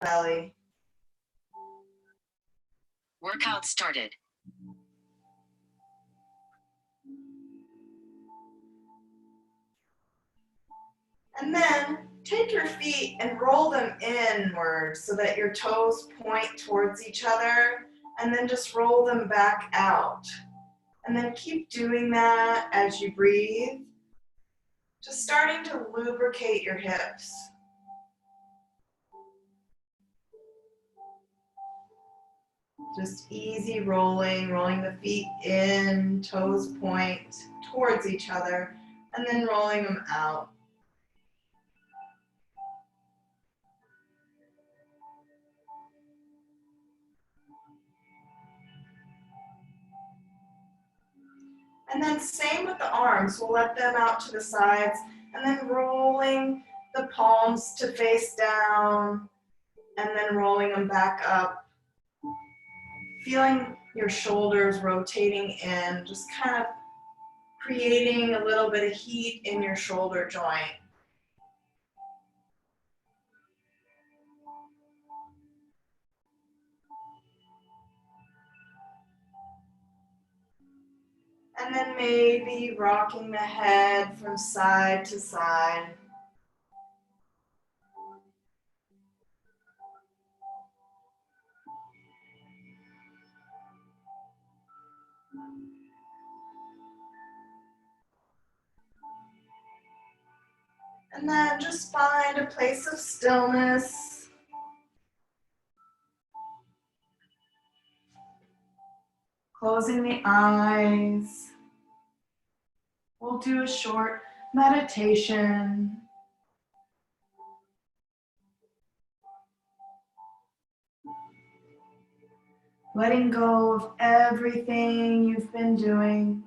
belly. Workout started. And then take your feet and roll them inward so that your toes point towards each other, and then just roll them back out. And then keep doing that as you breathe, just starting to lubricate your hips. Just easy rolling the feet in, toes point towards each other, and then rolling them out. And then same with the arms. We'll let them out to the sides, and then rolling the palms to face down, and then rolling them back up. Feeling your shoulders rotating in, just kind of creating a little bit of heat in your shoulder joint. And then maybe rocking the head from side to side. And then just find a place of stillness. Closing the eyes. We'll do a short meditation. Letting go of everything you've been doing.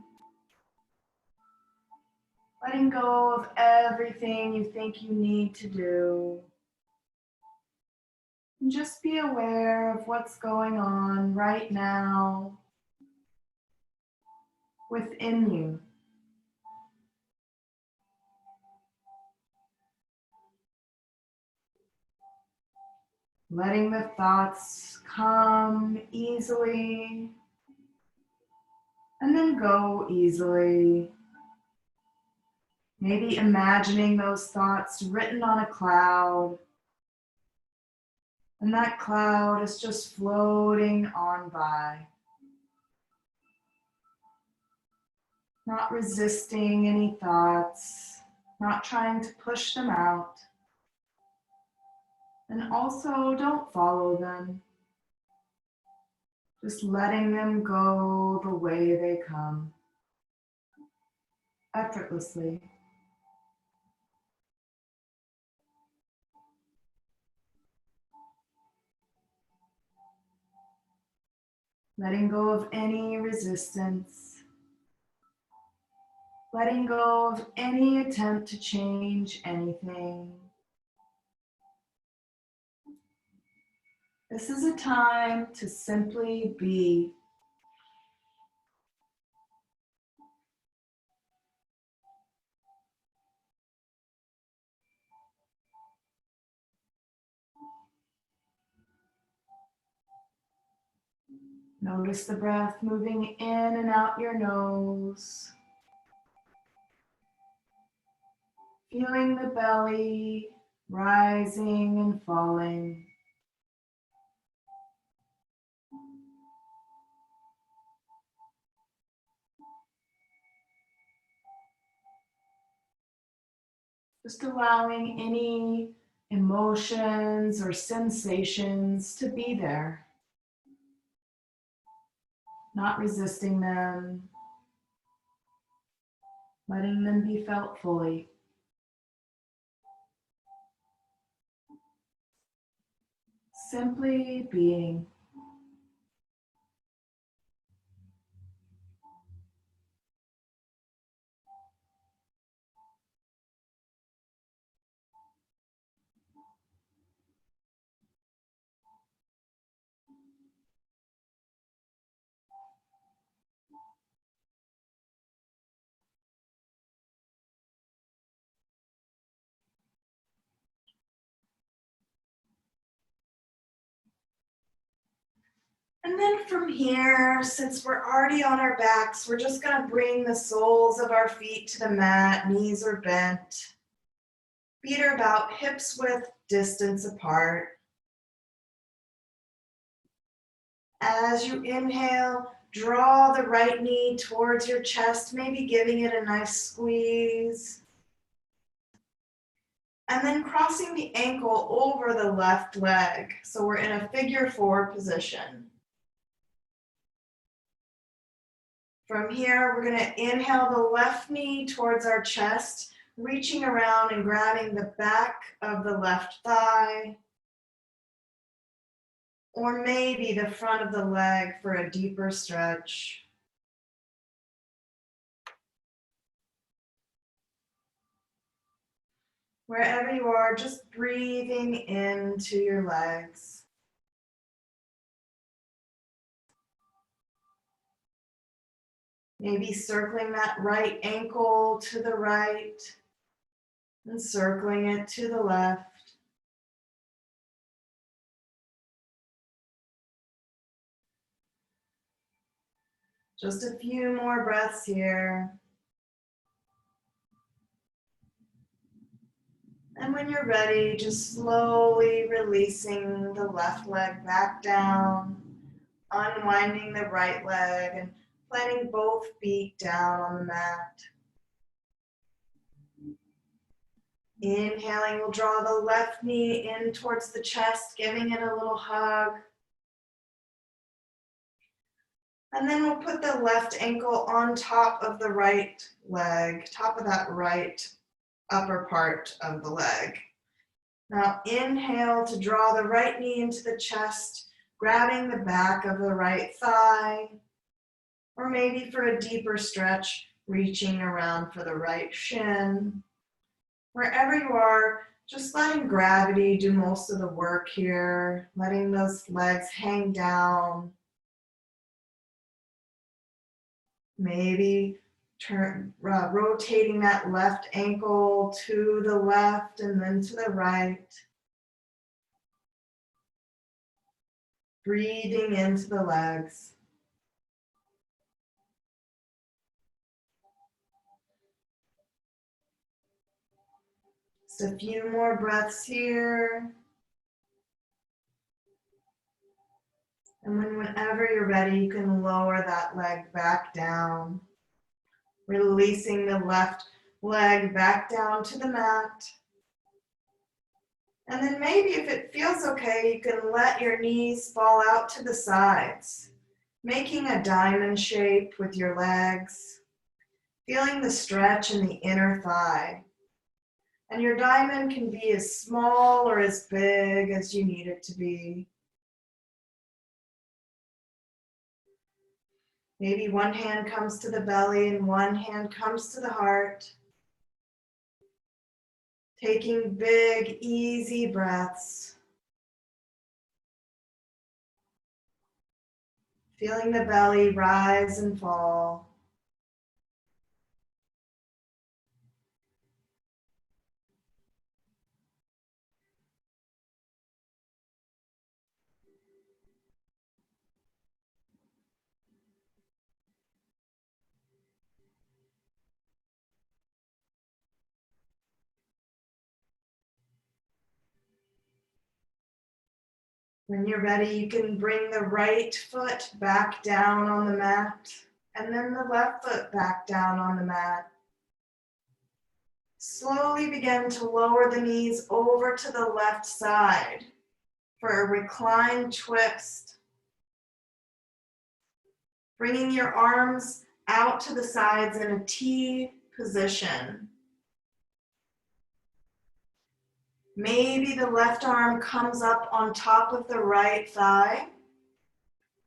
Letting go of everything you think you need to do. And just be aware of what's going on right now within you. Letting the thoughts come easily and then go easily. Maybe imagining those thoughts written on a cloud, and that cloud is just floating on by. Not resisting any thoughts, not trying to push them out. And also don't follow them. Just letting them go the way they come, effortlessly. Letting go of any resistance. Letting go of any attempt to change anything. This is a time to simply be. Notice the breath moving in and out your nose. Feeling the belly rising and falling. Just allowing any emotions or sensations to be there. Not resisting them. Letting them be felt fully. Simply being. then from here, since we're already on our backs, we're just going to bring the soles of our feet to the mat, knees are bent. Feet are about hips width distance apart. As you inhale, draw the right knee towards your chest, maybe giving it a nice squeeze. And then crossing the ankle over the left leg. So we're in a figure 4 position. From here, we're going to inhale the left knee towards our chest, reaching around and grabbing the back of the left thigh, or maybe the front of the leg for a deeper stretch. Wherever you are, just breathing into your legs. Maybe circling that right ankle to the right and circling it to the left. Just a few more breaths here. And when you're ready, just slowly releasing the left leg back down, unwinding the right leg and planting both feet down on the mat. Inhaling, we'll draw the left knee in towards the chest, giving it a little hug. And then we'll put the left ankle on top of the right leg, top of that right upper part of the leg. Now inhale to draw the right knee into the chest, grabbing the back of the right thigh, or maybe for a deeper stretch, reaching around for the right shin. Wherever you are, just letting gravity do most of the work here, letting those legs hang down. Maybe rotating that left ankle to the left and then to the right. Breathing into the legs. Just a few more breaths here. And whenever you're ready, you can lower that leg back down, releasing the left leg back down to the mat. And then maybe if it feels okay, you can let your knees fall out to the sides, making a diamond shape with your legs, feeling the stretch in the inner thigh. And your diamond can be as small or as big as you need it to be. Maybe one hand comes to the belly and one hand comes to the heart. Taking big, easy breaths. Feeling the belly rise and fall. When you're ready, you can bring the right foot back down on the mat and then the left foot back down on the mat. Slowly begin to lower the knees over to the left side for a reclined twist. Bringing your arms out to the sides in a T position. Maybe the left arm comes up on top of the right thigh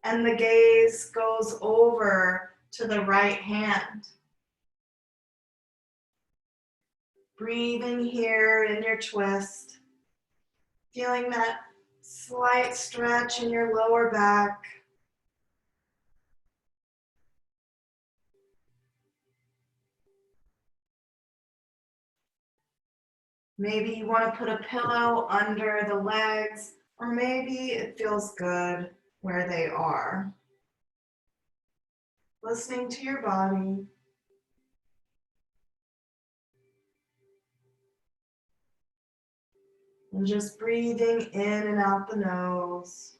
and the gaze goes over to the right hand. Breathing here in your twist, feeling that slight stretch in your lower back. Maybe you want to put a pillow under the legs, or maybe it feels good where they are. Listening to your body. And just breathing in and out the nose.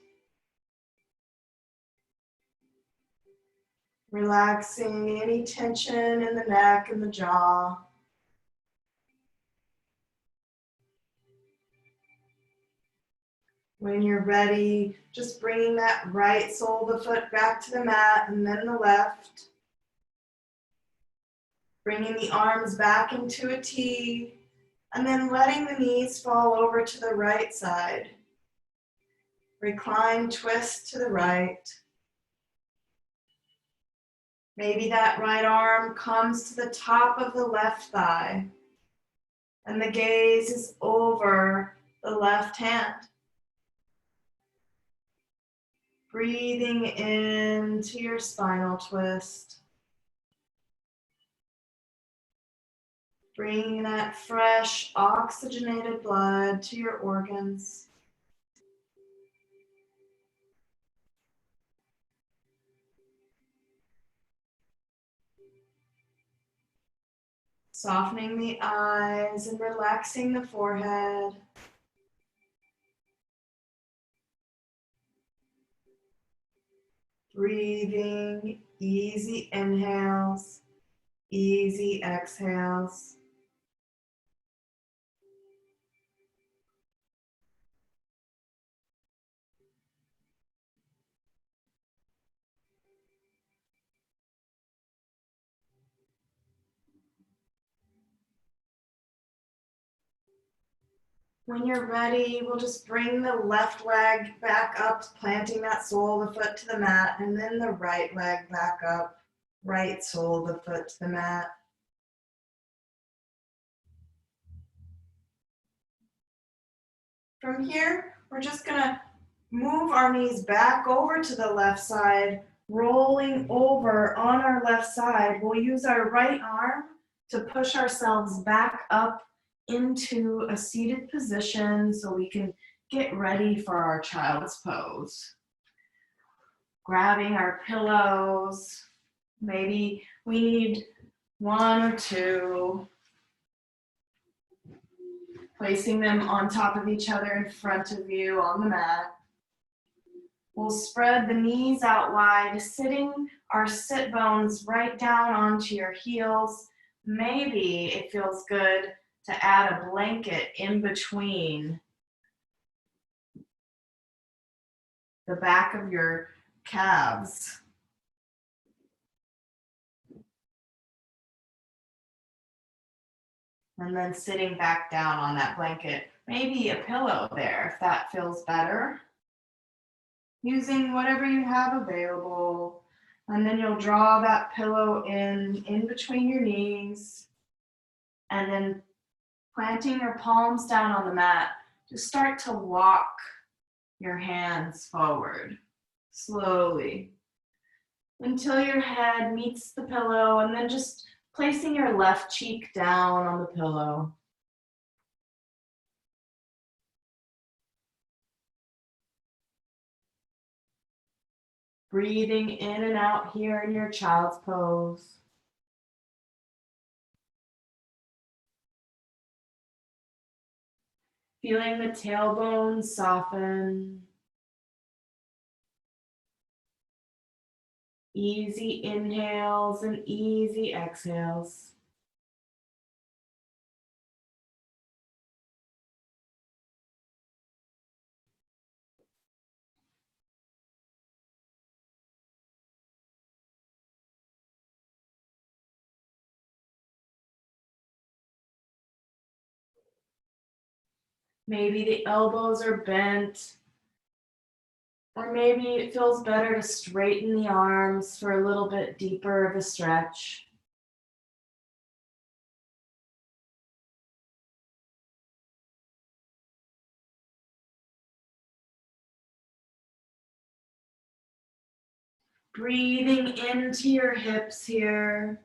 Relaxing any tension in the neck and the jaw. When you're ready, just bringing that right sole of the foot back to the mat and then the left. Bringing the arms back into a T and then letting the knees fall over to the right side. Recline, twist to the right. Maybe that right arm comes to the top of the left thigh and the gaze is over the left hand. Breathing into your spinal twist. Bringing that fresh oxygenated blood to your organs. Softening the eyes and relaxing the forehead. Breathing, easy inhales, easy exhales. When you're ready, we'll just bring the left leg back up, planting that sole of the foot to the mat, and then the right leg back up, right sole of the foot to the mat. From here, we're just gonna move our knees back over to the left side, rolling over on our left side. We'll use our right arm to push ourselves back up into a seated position so we can get ready for our child's pose. Grabbing our pillows, maybe we need one or two. Placing them on top of each other in front of you on the mat. We'll spread the knees out wide, sitting our sit bones right down onto your heels. Maybe it feels good to add a blanket in between the back of your calves. And then sitting back down on that blanket. Maybe a pillow there if that feels better. Using whatever you have available. And then you'll draw that pillow in between your knees. And then planting your palms down on the mat, just start to walk your hands forward slowly until your head meets the pillow, and then just placing your left cheek down on the pillow. Breathing in and out here in your child's pose. Feeling the tailbone soften. Easy inhales and easy exhales. Maybe the elbows are bent, or maybe it feels better to straighten the arms for a little bit deeper of a stretch. Breathing into your hips here.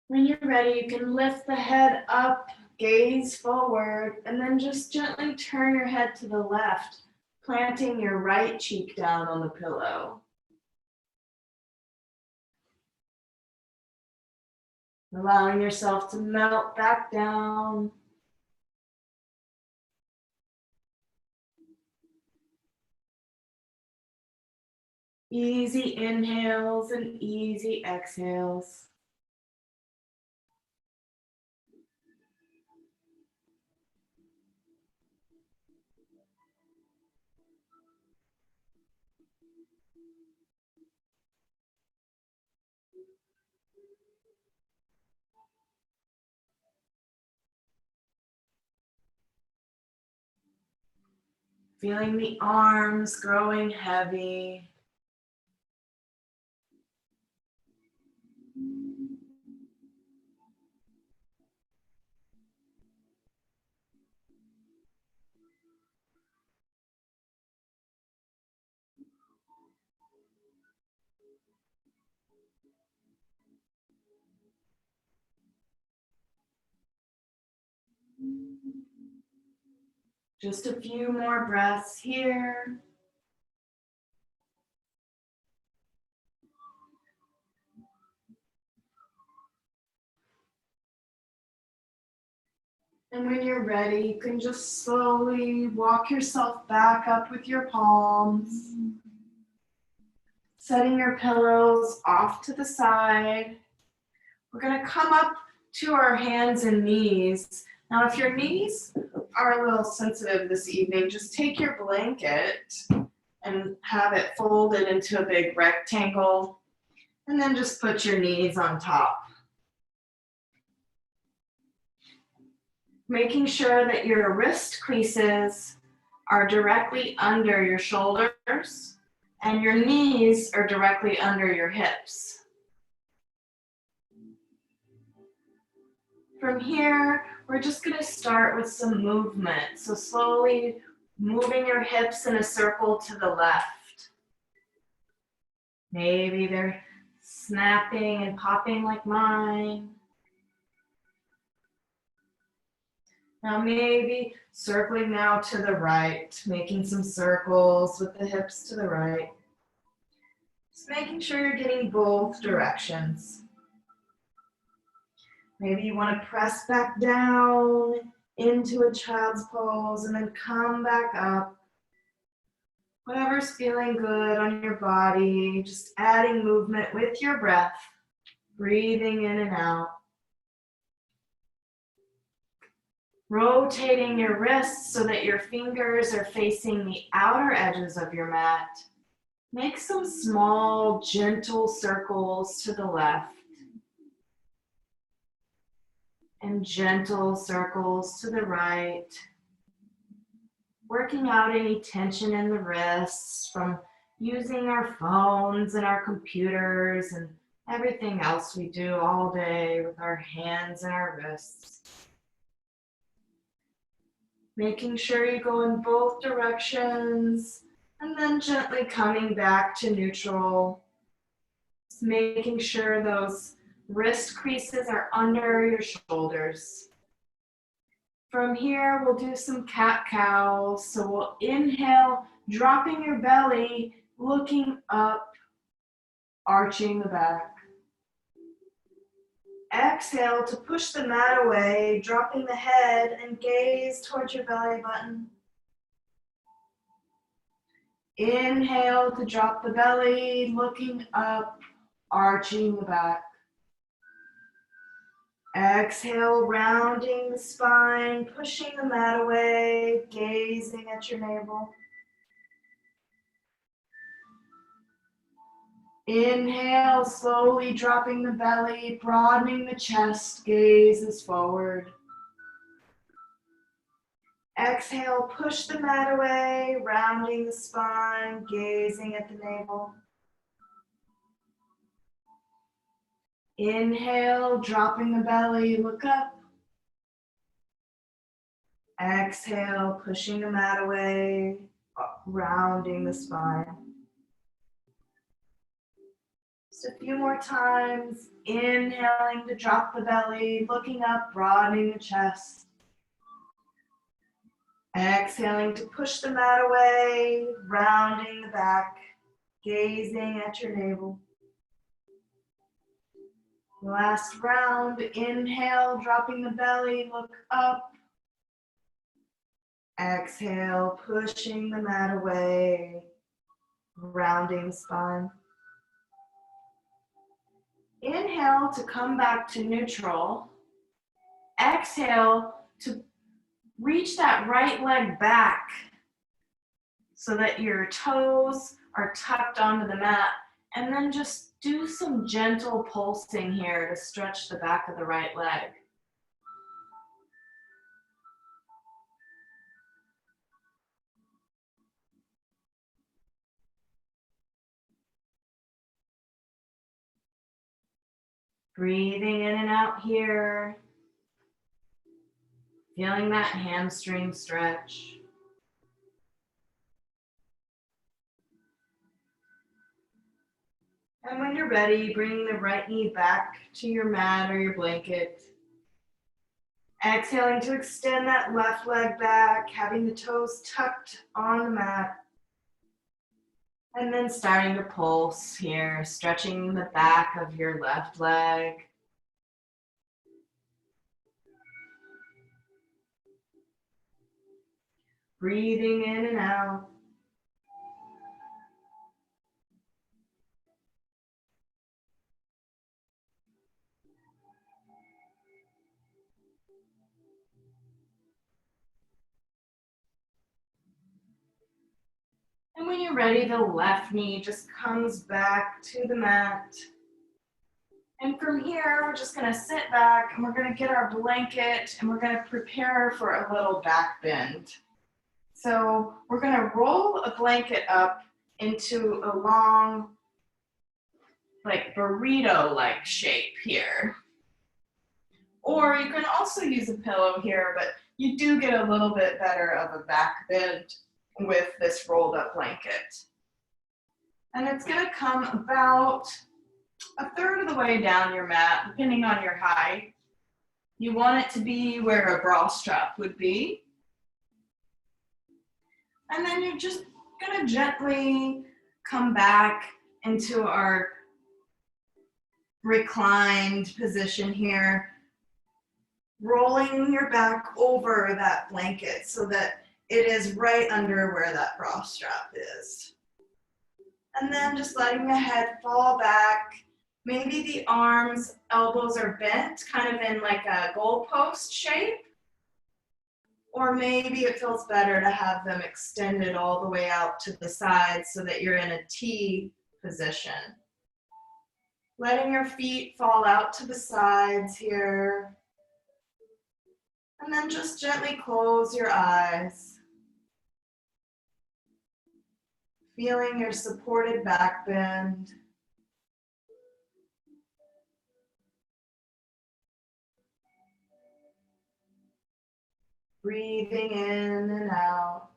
When you're ready, you can lift the head up, gaze forward, and then just gently turn your head to the left, planting your right cheek down on the pillow. Allowing yourself to melt back down. Easy inhales and easy exhales. Feeling the arms growing heavy. Just a few more breaths here. And when you're ready, you can just slowly walk yourself back up with your palms, setting your pillows off to the side. We're going to come up to our hands and knees. Now, if your knees are a little sensitive this evening, just take your blanket and have it folded into a big rectangle, and then just put your knees on top. Making sure that your wrist creases are directly under your shoulders and your knees are directly under your hips. From here, we're just going to start with some movement. So slowly moving your hips in a circle to the left. Maybe they're snapping and popping like mine. Now maybe circling now to the right, making some circles with the hips to the right. Just making sure you're getting both directions. Maybe you want to press back down into a child's pose and then come back up. Whatever's feeling good on your body, just adding movement with your breath, breathing in and out. Rotating your wrists so that your fingers are facing the outer edges of your mat. Make some small, gentle circles to the left and gentle circles to the right. Working out any tension in the wrists from using our phones and our computers and everything else we do all day with our hands and our wrists. Making sure you go in both directions and then gently coming back to neutral. Just making sure those wrist creases are under your shoulders. From here, we'll do some cat-cow. So we'll inhale, dropping your belly, looking up, arching the back. Exhale to push the mat away, dropping the head and gaze towards your belly button. Inhale to drop the belly, looking up, arching the back. Exhale, rounding the spine, pushing the mat away, gazing at your navel. Inhale, slowly dropping the belly, broadening the chest, gazes forward. Exhale, push the mat away, rounding the spine, gazing at the navel. Inhale, dropping the belly, look up. Exhale, pushing the mat away, rounding the spine. Just a few more times. Inhaling to drop the belly, looking up, broadening the chest. Exhaling to push the mat away, rounding the back, gazing at your navel. Last round, inhale, dropping the belly, look up. Exhale, pushing the mat away, rounding the spine. Inhale to come back to neutral. Exhale to reach that right leg back so that your toes are tucked onto the mat, and then just do some gentle pulsing here to stretch the back of the right leg. Breathing in and out here. Feeling that hamstring stretch. And when you're ready, bring the right knee back to your mat or your blanket. Exhaling to extend that left leg back, having the toes tucked on the mat. And then starting to pulse here, stretching the back of your left leg. Breathing in and out. And when you're ready, the left knee just comes back to the mat. And from here, we're just gonna sit back and we're gonna get our blanket and we're gonna prepare for a little back bend. So we're gonna roll a blanket up into a long, like burrito-like shape here. Or you can also use a pillow here, but you do get a little bit better of a back bend with this rolled up blanket. And it's gonna come about a third of the way down your mat, depending on your height. You want it to be where a bra strap would be. And then you're just gonna gently come back into our reclined position here, rolling your back over that blanket so that it is right under where that bra strap is. And then just letting the head fall back. Maybe the arms, elbows are bent, kind of in like a goalpost shape. Or maybe it feels better to have them extended all the way out to the sides so that you're in a T position. Letting your feet fall out to the sides here. And then just gently close your eyes. Feeling your supported back bend. Breathing in and out.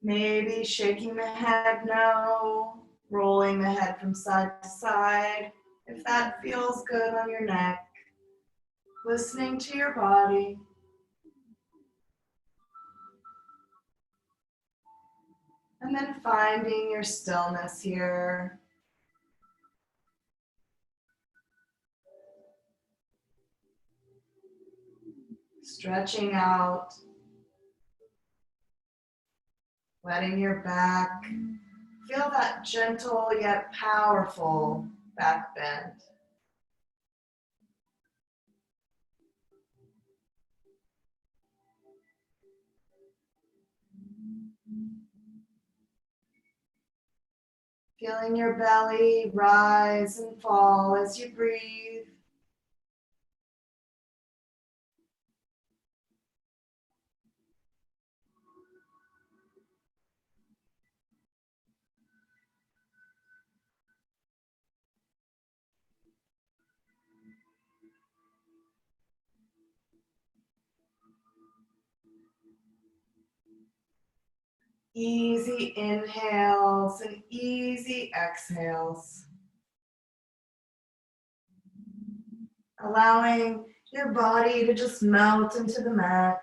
Maybe shaking the head no, rolling the head from side to side, if that feels good on your neck. Listening to your body. And then finding your stillness here. Stretching out. Letting your back feel that gentle yet powerful back bend. Feeling your belly rise and fall as you breathe. Easy inhales and easy exhales. Allowing your body to just melt into the mat.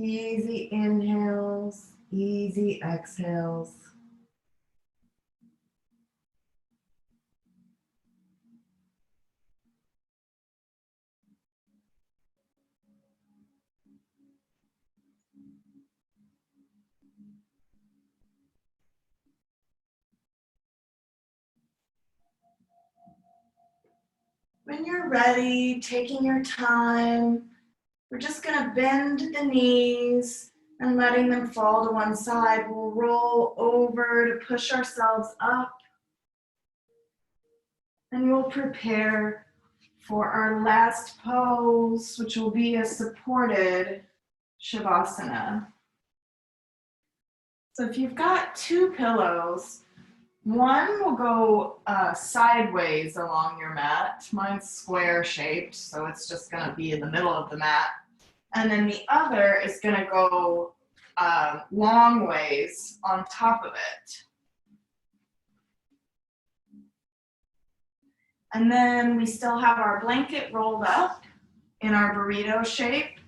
Easy inhales, easy exhales. When you're ready, taking your time, we're just gonna bend the knees and letting them fall to one side. We'll roll over to push ourselves up, and we'll prepare for our last pose, which will be a supported Shavasana. So if you've got two pillows, one will go sideways along your mat. Mine's square shaped, so it's just gonna be in the middle of the mat. And then the other is gonna go long ways on top of it. And then we still have our blanket rolled up in our burrito shape.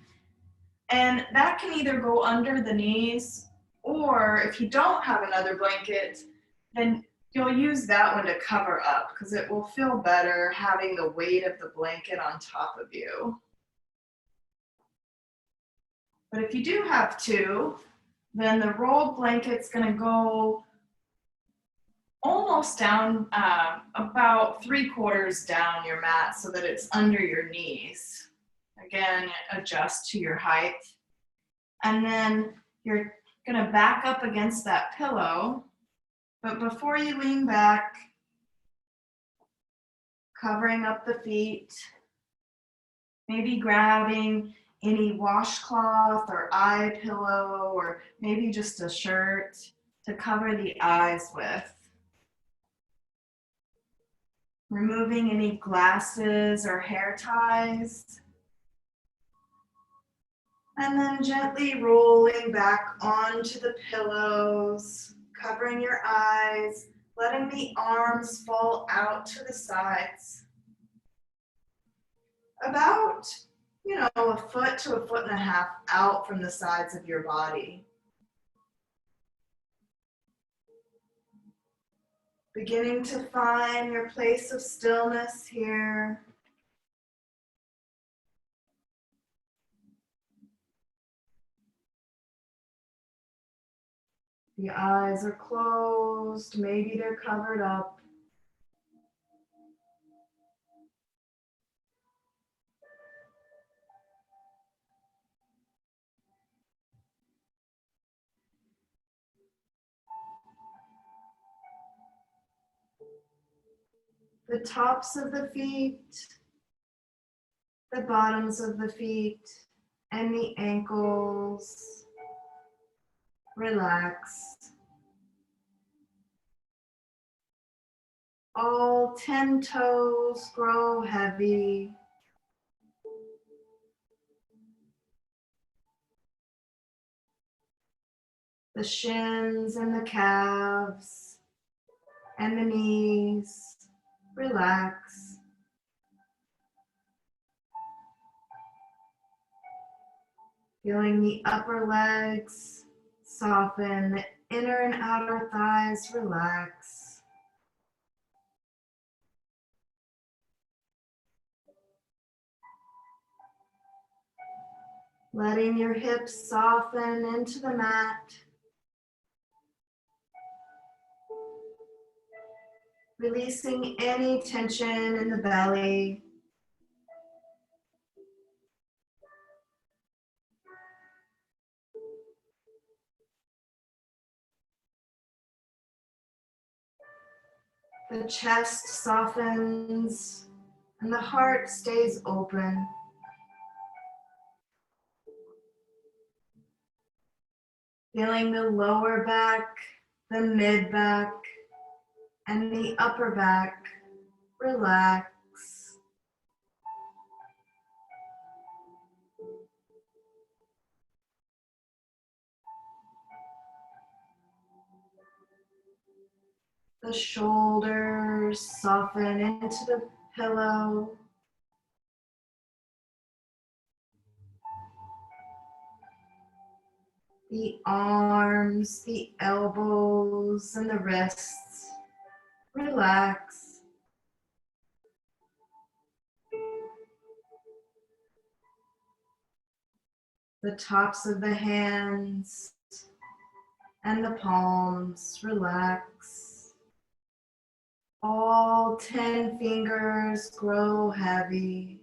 And that can either go under the knees, or if you don't have another blanket, then you'll use that one to cover up because it will feel better having the weight of the blanket on top of you. But if you do have two, then the rolled blanket's gonna go almost down, about 3/4 down your mat so that it's under your knees. Again, adjust to your height. And then you're gonna back up against that pillow, but before you lean back, covering up the feet, maybe grabbing any washcloth or eye pillow, or maybe just a shirt to cover the eyes with. Removing any glasses or hair ties. And then gently rolling back onto the pillows, covering your eyes, letting the arms fall out to the sides. About, 1 to 1.5 feet out from the sides of your body. Beginning to find your place of stillness here. The eyes are closed, maybe they're covered up. The tops of the feet, the bottoms of the feet, and the ankles. Relax. All 10 toes grow heavy. The shins and the calves and the knees. Relax. Feeling the upper legs soften, the inner and outer thighs relax. Letting your hips soften into the mat. Releasing any tension in the belly. The chest softens and the heart stays open. Feeling the lower back, the mid back, and the upper back relax. The shoulders soften into the pillow. The arms, the elbows, and the wrists relax. The tops of the hands and the palms relax. All 10 fingers grow heavy.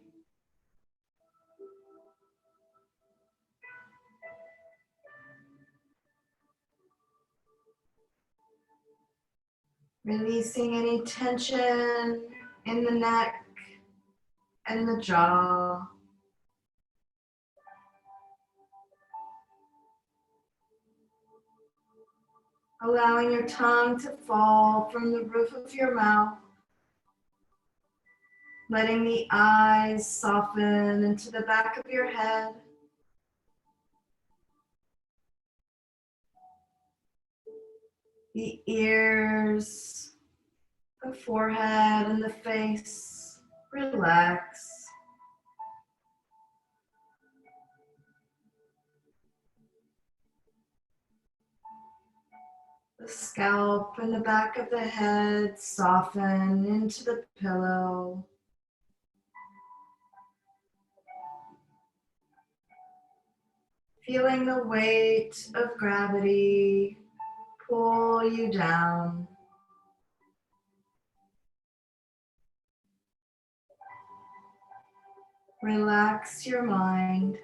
Releasing any tension in the neck and the jaw. Allowing your tongue to fall from the roof of your mouth. Letting the eyes soften into the back of your head. The ears, the forehead, and the face relax. The scalp and the back of the head soften into the pillow. Feeling the weight of gravity pull you down. Relax your mind.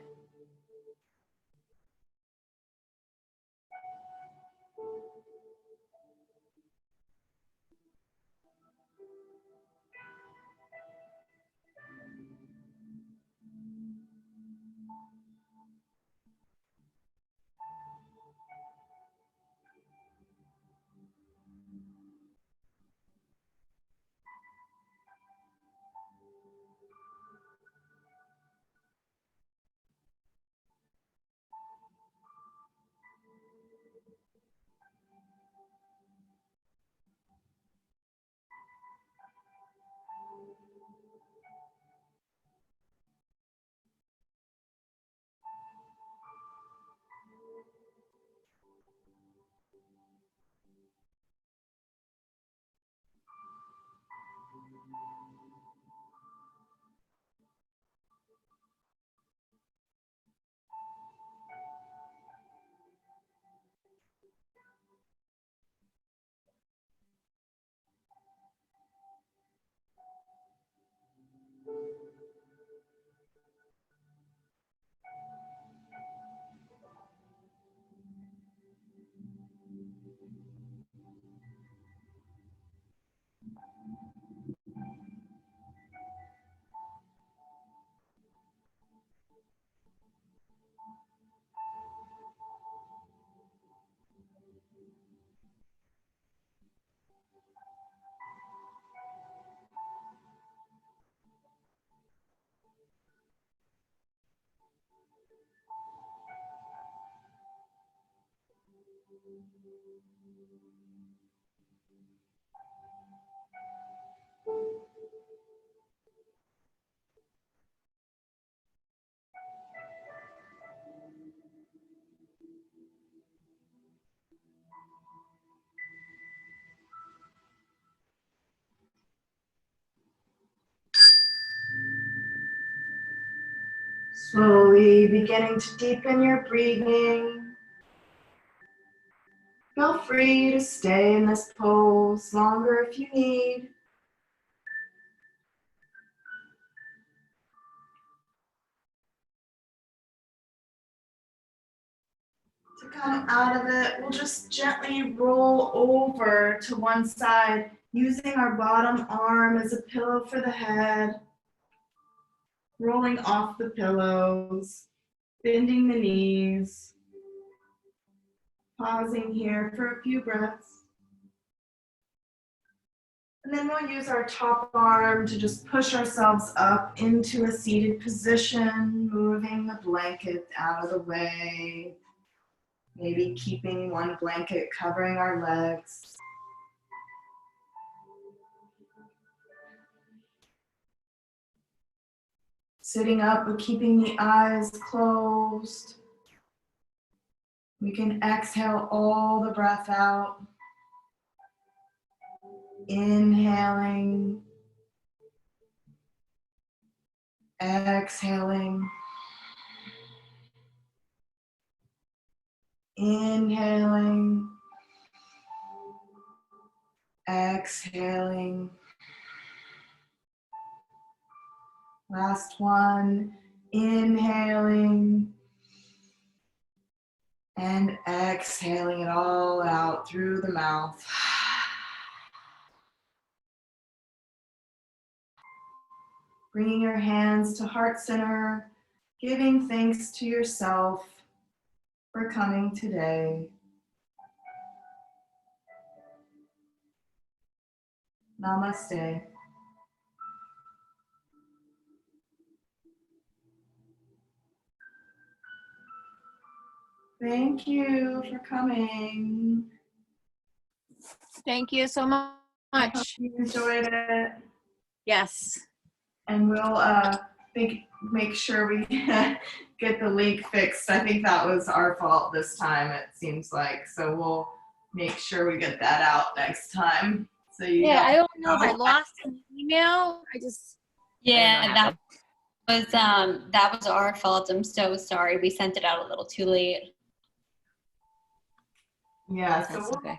Slowly beginning to deepen your breathing. Feel free to stay in this pose longer if you need. To come out of it, we'll just gently roll over to one side, using our bottom arm as a pillow for the head, rolling off the pillows, bending the knees, pausing here for a few breaths. And then we'll use our top arm to just push ourselves up into a seated position, moving the blanket out of the way. Maybe keeping one blanket covering our legs. Sitting up but keeping the eyes closed. We can exhale all the breath out. Inhaling. Exhaling. Inhaling. Exhaling. Last one. Inhaling. And exhaling it all out through the mouth. Bringing your hands to heart center, giving thanks to yourself for coming today. Namaste. Thank you for coming. Thank you so I hope much. you enjoyed it. Yes. And we'll make sure we get the link fixed. I think that was our fault this time, it seems like. So we'll make sure we get that out next time. So you Yeah, don't I don't know if I lost an email. Yeah, that was our fault. I'm so sorry. We sent it out a little too late. Yeah, so That's we'll okay.